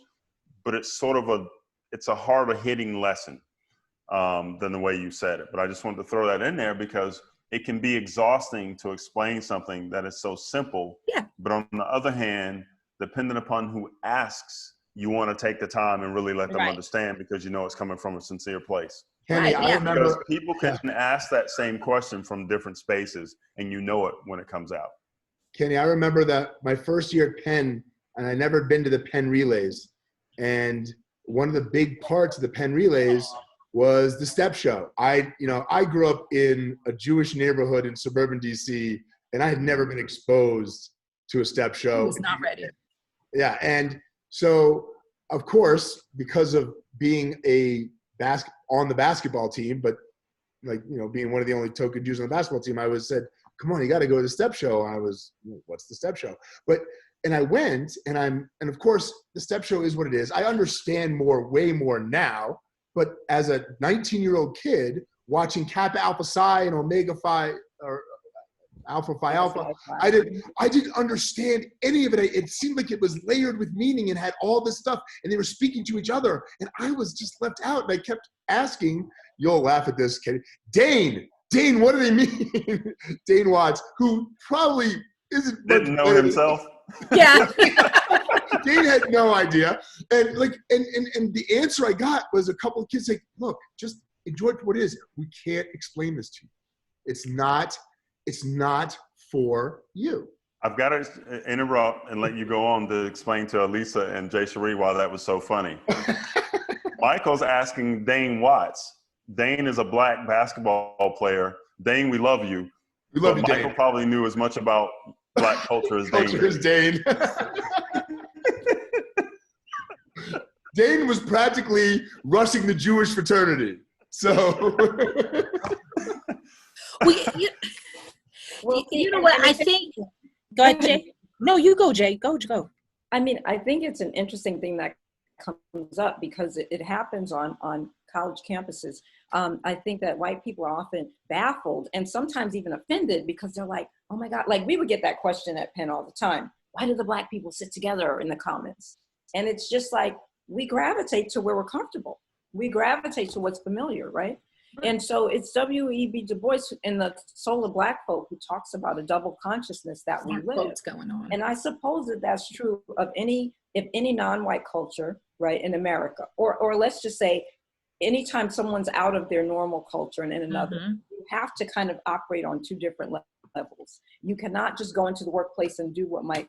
but it's sort of it's a harder hitting lesson than the way you said it. But I just wanted to throw that in there because it can be exhausting to explain something that is so simple. Yeah. But on the other hand, depending upon who asks, you want to take the time and really let them understand because it's coming from a sincere place. Kenny, I remember because people can ask that same question from different spaces and you know it when it comes out. Kenny, I remember that my first year at Penn, and I never been to the Penn relays. And one of the big parts of the Penn relays was the step show. I grew up in a Jewish neighborhood in suburban DC, and I had never been exposed to a step show. I was not ready. Yeah, and so of course, because of being on the basketball team, but being one of the only token Jews on the basketball team, I was said, come on, you got to go to the step show. I was, what's the step show? And I went, and of course, the step show is what it is. I understand way more now, but as a 19-year-old kid watching Kappa Alpha Psi and Omega Phi, or Alpha Phi Alpha, I didn't understand any of it. It seemed like it was layered with meaning and had all this stuff, and they were speaking to each other, and I was just left out, and I kept asking, you'll laugh at this, Kenny, Dane, what do they mean? Dane Watts, who probably didn't know himself. Yeah. Dane had no idea. And like, and the answer I got was a couple of kids like, look, just enjoy it for what it is. We can't explain this to you. It's not for you. I've got to interrupt and let you go on to explain to Elisa and Jay Cherie why that was so funny. Michael's asking Dane Watts. Dane is a black basketball player. Dane, we love you. We love you, Michael Dane. probably knew as much about black culture as Dane. Culture is Dane. Dane was practically rushing the Jewish fraternity. So, you know what? I think. Go ahead, Jay. No, you go, Jay. Go. I mean, I think it's an interesting thing that comes up because it happens on college campuses. I think that white people are often baffled and sometimes even offended because they're like, oh my God, like we would get that question at Penn all the time. Why do the black people sit together in the comments? And it's just like, we gravitate to where we're comfortable. We gravitate to what's familiar, right? And so it's W.E.B. Du Bois in The Soul of Black Folk who talks about a double consciousness that we live. What's going on? And I suppose that that's true of any non-white culture, right, in America. Or let's just say, anytime someone's out of their normal culture and in another, you have to kind of operate on two different levels. You cannot just go into the workplace and do what might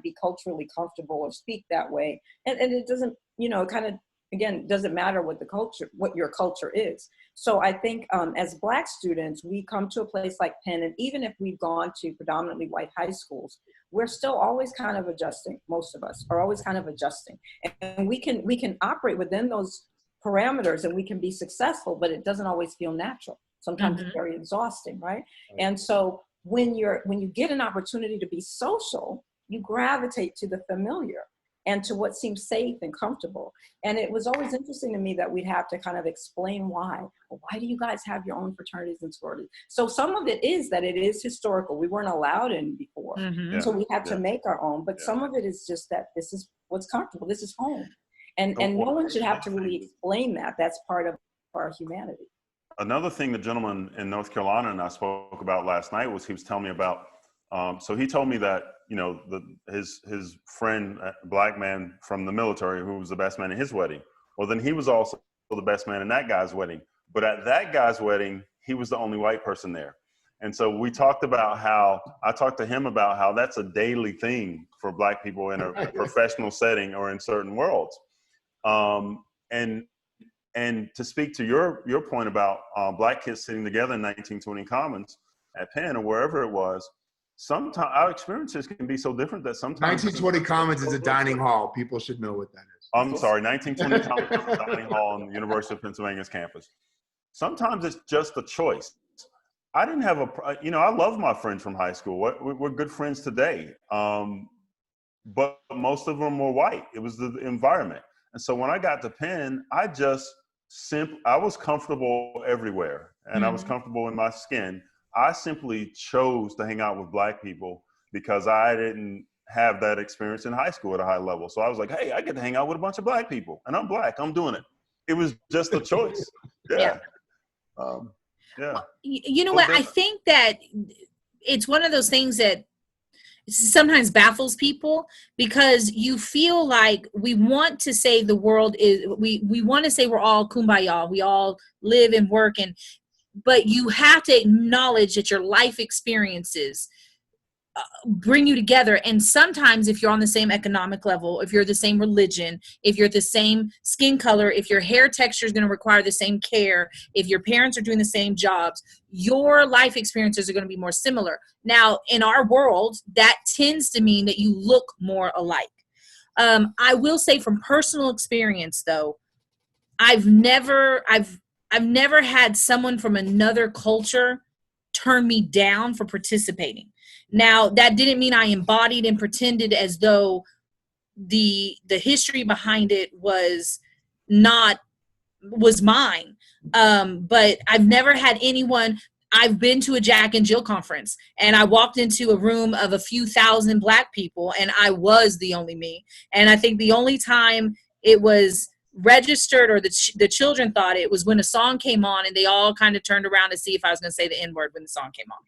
be culturally comfortable or speak that way. And it doesn't, it kind of, again, doesn't matter what your culture is. So I think as Black students, we come to a place like Penn, and even if we've gone to predominantly white high schools, we're still always kind of adjusting. Most of us are always kind of adjusting. And we can operate within those parameters and we can be successful, but it doesn't always feel natural. Sometimes it's very exhausting, right? And so when you get an opportunity to be social, you gravitate to the familiar and to what seems safe and comfortable. And it was always interesting to me that we'd have to kind of explain why. Well, why do you guys have your own fraternities and sororities? So some of it is that it is historical. We weren't allowed in before. So we had to make our own. But some of it is just that this is what's comfortable. This is home. And no one should have to really explain that. That's part of our humanity. Another thing the gentleman in North Carolina and I spoke about last night was he was telling me about, so he told me that, his friend, black man from the military who was the best man at his wedding. Well, then he was also the best man in that guy's wedding. But at that guy's wedding, he was the only white person there. And so we talked about I talked to him about how that's a daily thing for black people in a professional setting or in certain worlds. And to speak to your point about black kids sitting together in 1920 Commons at Penn or wherever it was, sometimes our experiences can be so different that sometimes 1920 Commons is a dining hall. People should know what that is. I'm sorry, 1920 Commons is a dining hall on the University of Pennsylvania's campus. Sometimes it's just a choice. I didn't have I love my friends from high school. We're good friends today. But most of them were white. It was the environment. And so when I got to Penn, I was comfortable everywhere and I was comfortable in my skin. I simply chose to hang out with black people because I didn't have that experience in high school at a high level. So I was like, hey, I get to hang out with a bunch of black people and I'm black. I'm doing it. It was just a choice. Yeah. Well, you know what? I think that it's one of those things that sometimes baffles people because you feel like we want to say the world is, we want to say we're all kumbaya. We all live and work but you have to acknowledge that your life experiences bring you together. And sometimes if you're on the same economic level, if you're the same religion, if you're the same skin color, if your hair texture is going to require the same care, if your parents are doing the same jobs, your life experiences are going to be more similar. Now, in our world, that tends to mean that you look more alike. I will say from personal experience, though, I've never had someone from another culture turn me down for participating. Now, that didn't mean I embodied and pretended as though the history behind it was mine. But I've never had anyone. I've been to a Jack and Jill conference and I walked into a room of a few thousand black people and I was the only me. And I think the only time it was registered or the children thought it was when a song came on and they all kind of turned around to see if I was going to say the N-word when the song came on.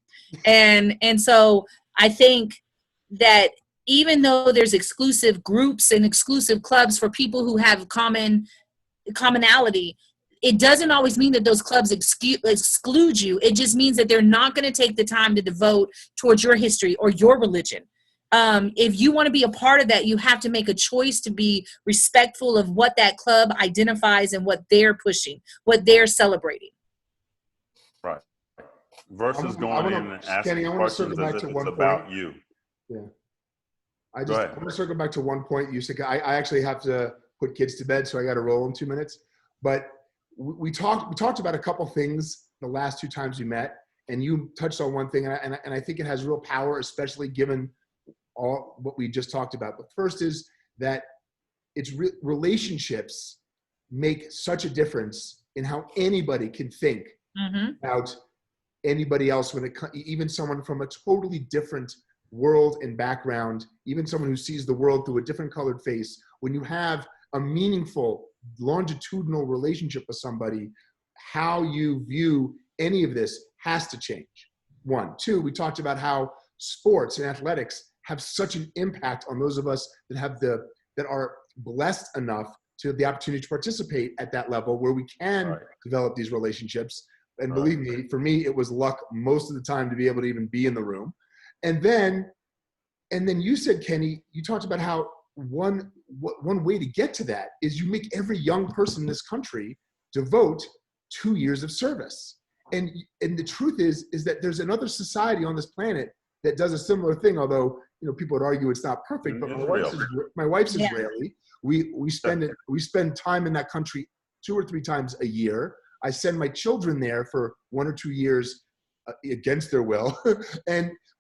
And so I think that even though there's exclusive groups and exclusive clubs for people who have commonality, it doesn't always mean that those clubs exclude you. It just means that they're not going to take the time to devote towards your history or your religion. If you want to be a part of that, you have to make a choice to be respectful of what that club identifies and what they're pushing, what they're celebrating. Right. Versus going in and asking Kenny, I want to circle back to one about point. you. Yeah. I want to circle back to one point. You said, I actually have to put kids to bed, so I got to roll in 2 minutes. But we talked about a couple things the last 2 times we met, and you touched on one thing, and I think it has real power, especially given all what we just talked about. The first is that relationships make such a difference in how anybody can think about anybody else, even someone from a totally different world and background, even someone who sees the world through a different colored face. When you have a meaningful longitudinal relationship with somebody, how you view any of this has to change. 1. 2, we talked about how sports and athletics have such an impact on those of us that are blessed enough to have the opportunity to participate at that level where we can develop these relationships. And believe me, for me, it was luck most of the time to be able to even be in the room. And then you said, Kenny, you talked about how one way to get to that is you make every young person in this country devote 2 years of service. And the truth is that there's another society on this planet that does a similar thing, although people would argue it's not perfect. But my wife's Israeli. We spend time in that country 2 or 3 times a year. I send my children there for 1 or 2 years against their will,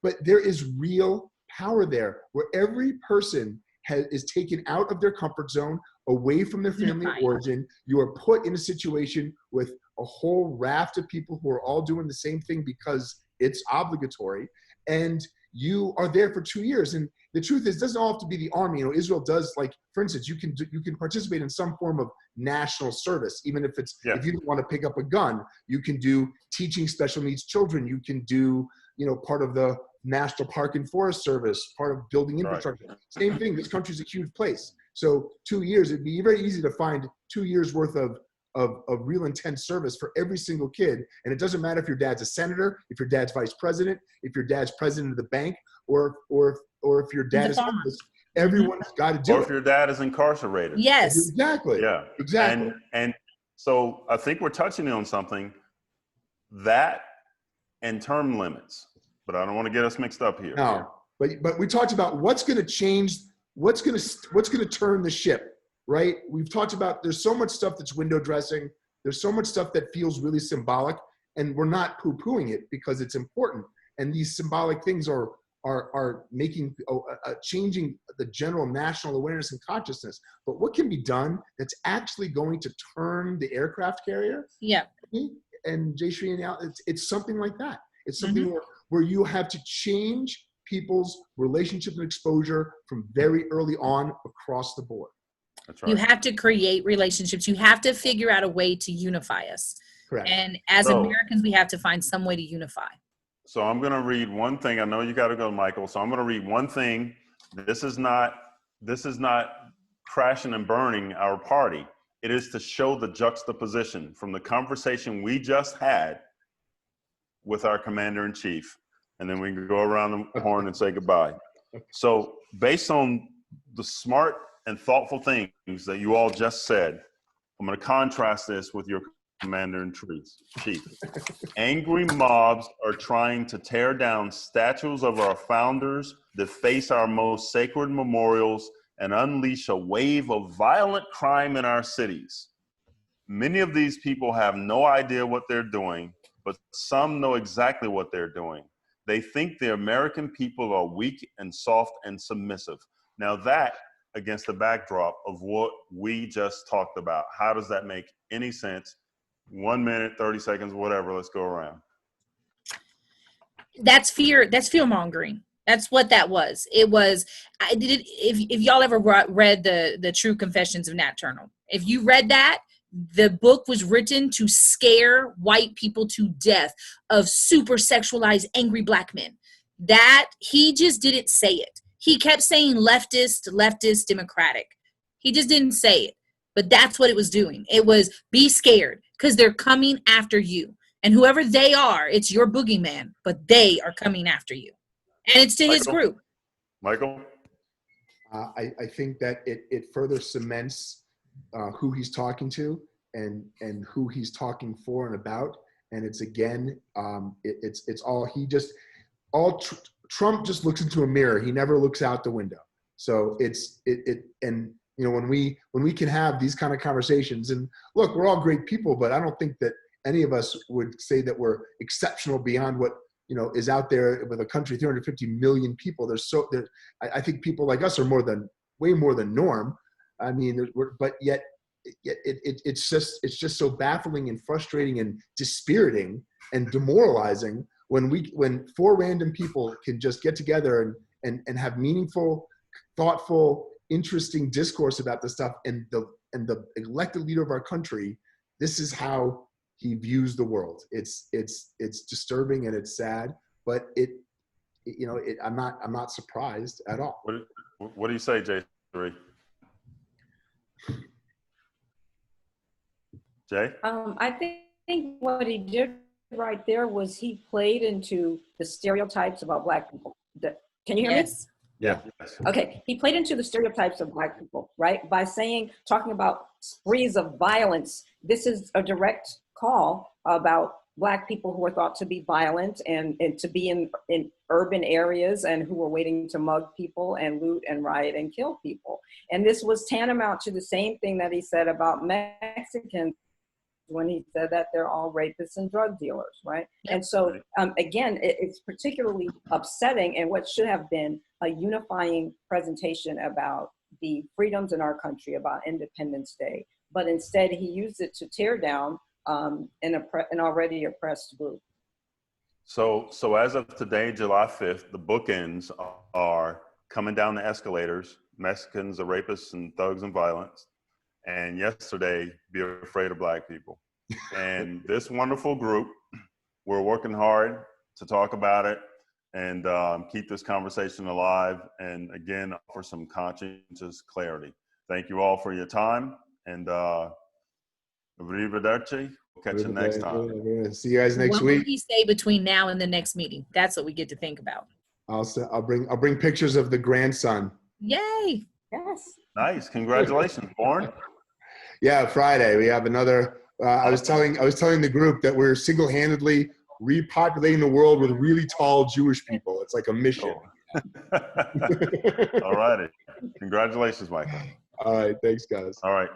but there is real power there where every person is taken out of their comfort zone, away from their family of origin. You are put in a situation with a whole raft of people who are all doing the same thing because it's obligatory, and you are there for 2 years. And the truth is, it doesn't all have to be the army. Israel does, like, for instance, you can participate in some form of national service, even if if you don't want to pick up a gun. You can do teaching special needs children. You can do part of the National Park and Forest Service, part of building infrastructure. Same thing. This country's a huge place. So 2 years, it'd be very easy to find 2 years worth of real intense service for every single kid. And it doesn't matter if your dad's a senator, if your dad's vice president, if your dad's president of the bank, or if your dad is homeless. Everyone's got to do it. Or if your dad is incarcerated. Yes. Exactly. Yeah. Exactly. And so I think we're touching on something, that and term limits, but I don't want to get us mixed up here. No, but we talked about what's going to change, what's going to turn the ship, right? We've talked about there's so much stuff that's window dressing. There's so much stuff that feels really symbolic, and we're not poo-pooing it because it's important. And these symbolic things are making changing the general national awareness and consciousness. But what can be done that's actually going to turn the aircraft carrier? Yeah. And Jayshree and Al, it's something like that. It's something where you have to change people's relationship and exposure from very early on across the board. That's right. You have to create relationships. You have to figure out a way to unify us. Correct. And as Americans, we have to find some way to unify. So I'm going to read one thing. I know you got to go, Michael. So I'm going to read one thing. This is not crashing and burning our party. It is to show the juxtaposition from the conversation we just had with our commander-in-chief. And then we can go around the horn and say goodbye. So based on the smart and thoughtful things that you all just said, I'm going to contrast this with your commander-in-chief. Angry mobs are trying to tear down statues of our founders, deface our most sacred memorials, and unleash a wave of violent crime in our cities. Many of these people have no idea what they're doing, but some know exactly what they're doing. They think the American people are weak and soft and submissive. Now that, against the backdrop of what we just talked about, how does that make any sense? 1 minute, 30 seconds, whatever. Let's go around. That's fear. That's fear mongering. That's what that was. It was. If y'all ever read the True Confessions of Nat Turner, if you read that, the book was written to scare white people to death of super sexualized, angry black men. That he just didn't say it. He kept saying leftist, democratic. He just didn't say it. But that's what it was doing. It was be scared because they're coming after you. And whoever they are, it's your boogeyman, but they are coming after you. And it's to his group. Michael? I think that it further cements who he's talking to and who he's talking for and about. And it's again, it's all Trump just looks into a mirror. He never looks out the window. So and you know, when we can have these kind of conversations, and look, we're all great people, but I don't think that any of us would say that we're exceptional beyond what, you know, is out there with a country, 350 million people. I think people like us are way more than norm. I mean, but yet it's just so baffling and frustrating and dispiriting and demoralizing when four random people can just get together and have meaningful, thoughtful, interesting discourse about this stuff, and the elected leader of our country, this is how he views the world. It's disturbing and it's sad, but I'm not surprised at all. What do you say, J3? Jay? I think what he did right there was he played into the stereotypes about Black people. Can you hear me? Yeah. Okay, he played into the stereotypes of Black people, right? By talking about sprees of violence. This is a direct call about Black people who are thought to be violent and to be in urban areas and who were waiting to mug people and loot and riot and kill people. And this was tantamount to the same thing that he said about Mexicans when he said that they're all rapists and drug dealers, right? And so, again, it's particularly upsetting, and what should have been a unifying presentation about the freedoms in our country, about Independence Day. But instead, he used it to tear down an already oppressed group. So as of today, July 5th, the bookends are coming down the escalators. Mexicans are rapists and thugs and violence. And yesterday, be afraid of Black people. And this wonderful group, we're working hard to talk about it and keep this conversation alive, and again, offer some conscientious clarity. Thank you all for your time, and arrivederci. We'll catch you next time. See you guys next week. What will he say between now and the next meeting? That's what we get to think about. I'll bring pictures of the grandson. Yay! Yes. Nice. Congratulations, Born. Yeah, Friday we have another. I was telling the group that we're single-handedly repopulating the world with really tall Jewish people. It's like a mission. All righty. Congratulations, Michael. All right. Thanks, guys. All right.